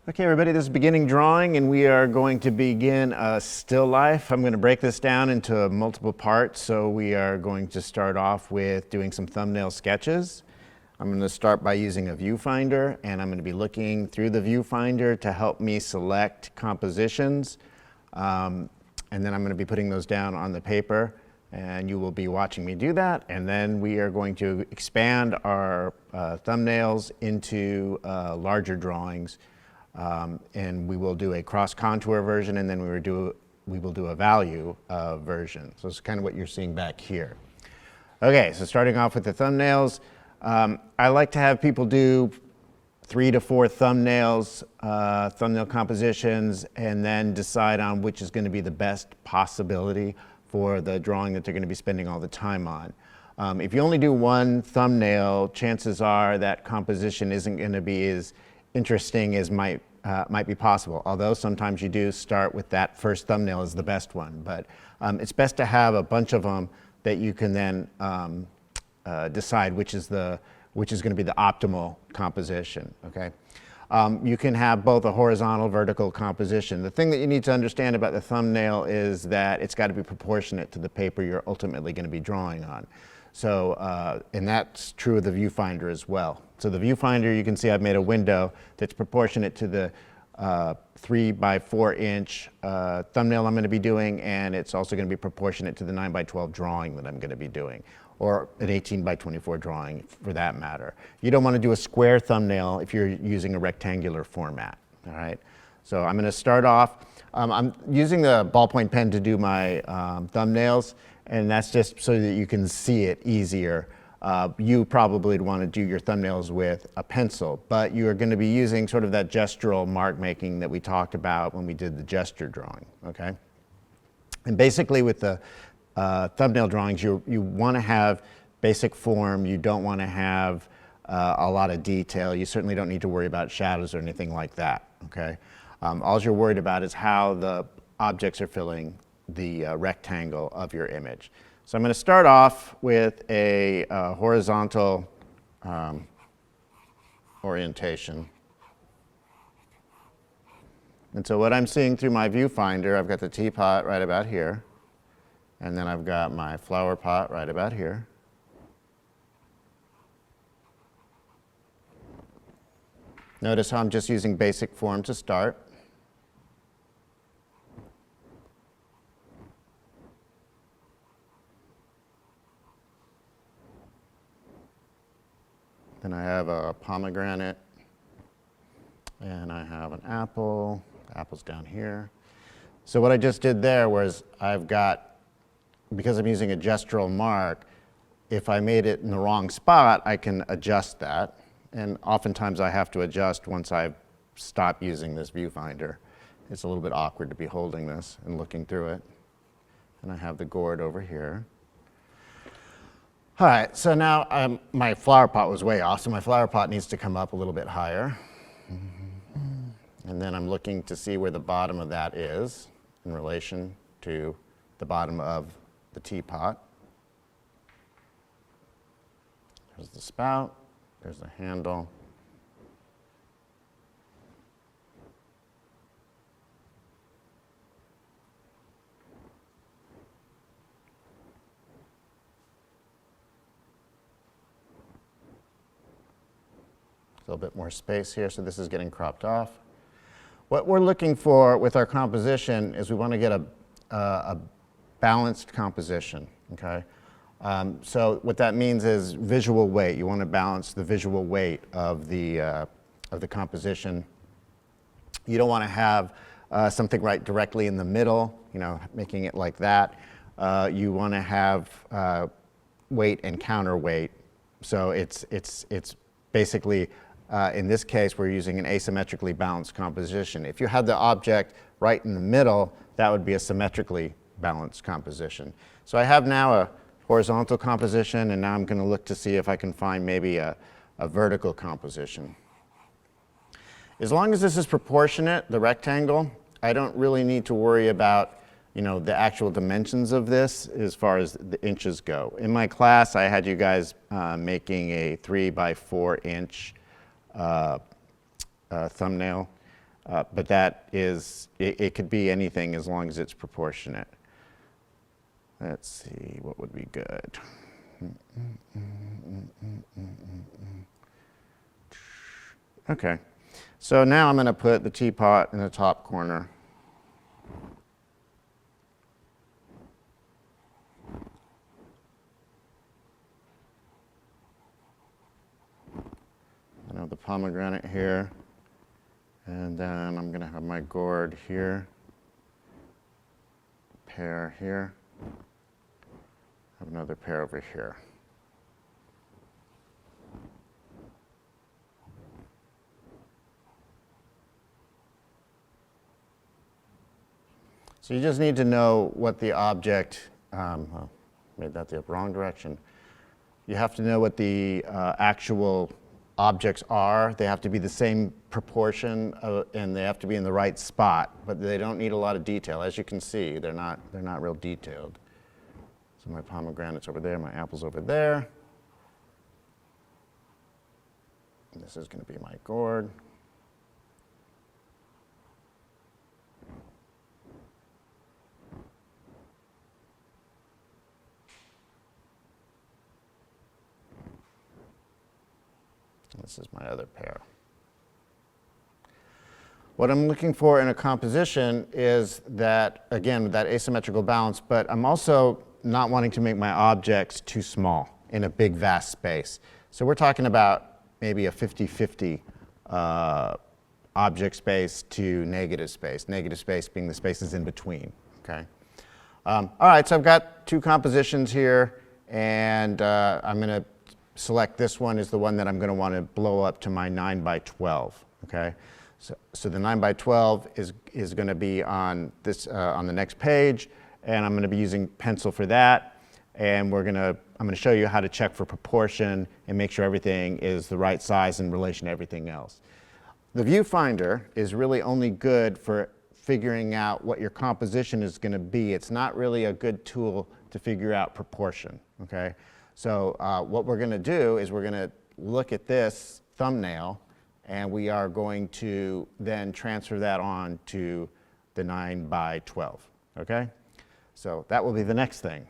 Okay, everybody, this is beginning drawing, and we are going to begin a still life. I'm going to break this down into multiple parts. So we are going to start off with doing some thumbnail sketches. I'm going to start by using a viewfinder, and I'm going to be looking through the viewfinder to help me select compositions. And then I'm going to be putting those down on the paper, and you will be watching me do that. And then we are going to expand our thumbnails into larger drawings. And we will do a cross contour version, and then we will do a value version. So it's kind of what you're seeing back here. Okay, so starting off with the thumbnails, I like to have people do 3 to 4 thumbnails, thumbnail compositions, and then decide on which is going to be the best possibility for the drawing that they're going to be spending all the time on. If you only do one thumbnail, chances are that composition isn't going to be as interesting as might be possible, although sometimes you do start with that first thumbnail as the best one. But it's best to have a bunch of them that you can then decide which is going to be the optimal composition. Okay, you can have both a horizontal, vertical composition. The thing that you need to understand about the thumbnail is that it's got to be proportionate to the paper you're ultimately going to be drawing on. So, and that's true of the viewfinder as well. So the viewfinder, you can see I've made a window that's proportionate to the 3 by 4 inch thumbnail I'm going to be doing, and it's also going to be proportionate to the 9 by 12 drawing that I'm going to be doing, or an 18 by 24 drawing for that matter. You don't want to do a square thumbnail if you're using a rectangular format. All right. So I'm going to start off. I'm using the ballpoint pen to do my thumbnails, and that's just so that you can see it easier. You probably would want to do your thumbnails with a pencil, but you are going to be using sort of that gestural mark making that we talked about when we did the gesture drawing. Okay. And basically with the thumbnail drawings, you want to have basic form. You don't want to have a lot of detail. You certainly don't need to worry about shadows or anything like that. Okay. All you're worried about is how the objects are filling the rectangle of your image. So I'm going to start off with a horizontal orientation. And so what I'm seeing through my viewfinder, I've got the teapot right about here, and then I've got my flower pot right about here. Notice how I'm just using basic form to start. Then I have a pomegranate, and I have an apple. The apple's down here. So what I just did there was I've got, because I'm using a gestural mark, if I made it in the wrong spot, I can adjust that. And oftentimes I have to adjust once I've stopped using this viewfinder. It's a little bit awkward to be holding this and looking through it. And I have the gourd over here. All right, so now my flower pot was way off, so my flower pot needs to come up a little bit higher. And then I'm looking to see where the bottom of that is in relation to the bottom of the teapot. There's the spout, there's the handle. A little bit more space here, so this is getting cropped off. What we're looking for with our composition is we want to get a balanced composition, okay? So what that means is visual weight. You want to balance the visual weight of the composition. You don't want to have something right directly in the middle, you know, making it like that. You want to have weight and counterweight. So it's basically, in this case, we're using an asymmetrically balanced composition. If you had the object right in the middle, that would be a symmetrically balanced composition. So I have now a horizontal composition, and now I'm going to look to see if I can find maybe a vertical composition. As long as this is proportionate, the rectangle, I don't really need to worry about, you know, the actual dimensions of this as far as the inches go. In my class, I had you guys making a 3 by 4 inch thumbnail. But that is, it could be anything as long as it's proportionate. Let's see, what would be good? Okay, so now I'm going to put the teapot in the top corner. I have the pomegranate here, and then I'm going to have my gourd here, pear here, have another pear over here. So you just need to know what the object, well, made that the wrong direction. You have to know what the actual objects are. They have to be the same proportion and they have to be in the right spot, but they don't need a lot of detail. As you can see, they're not real detailed. So my pomegranate's over there, my apple's over there. And this is going to be my gourd. This is my other pear. What I'm looking for in a composition is that, again, that asymmetrical balance, but I'm also not wanting to make my objects too small in a big, vast space. So we're talking about maybe a 50-50 object space to negative space being the spaces in between, okay? All right, so I've got two compositions here, and I'm going to select this one is the one that I'm going to want to blow up to my 9 by 12, okay? So the 9 by 12 is going to be on this on the next page, and I'm going to be using pencil for that, and I'm going to show you how to check for proportion and make sure everything is the right size in relation to everything else. The viewfinder is really only good for figuring out what your composition is going to be. It's not really a good tool to figure out proportion, okay? So what we're going to do is we're going to look at this thumbnail, and we are going to then transfer that on to the 9 by 12, okay? So that will be the next thing.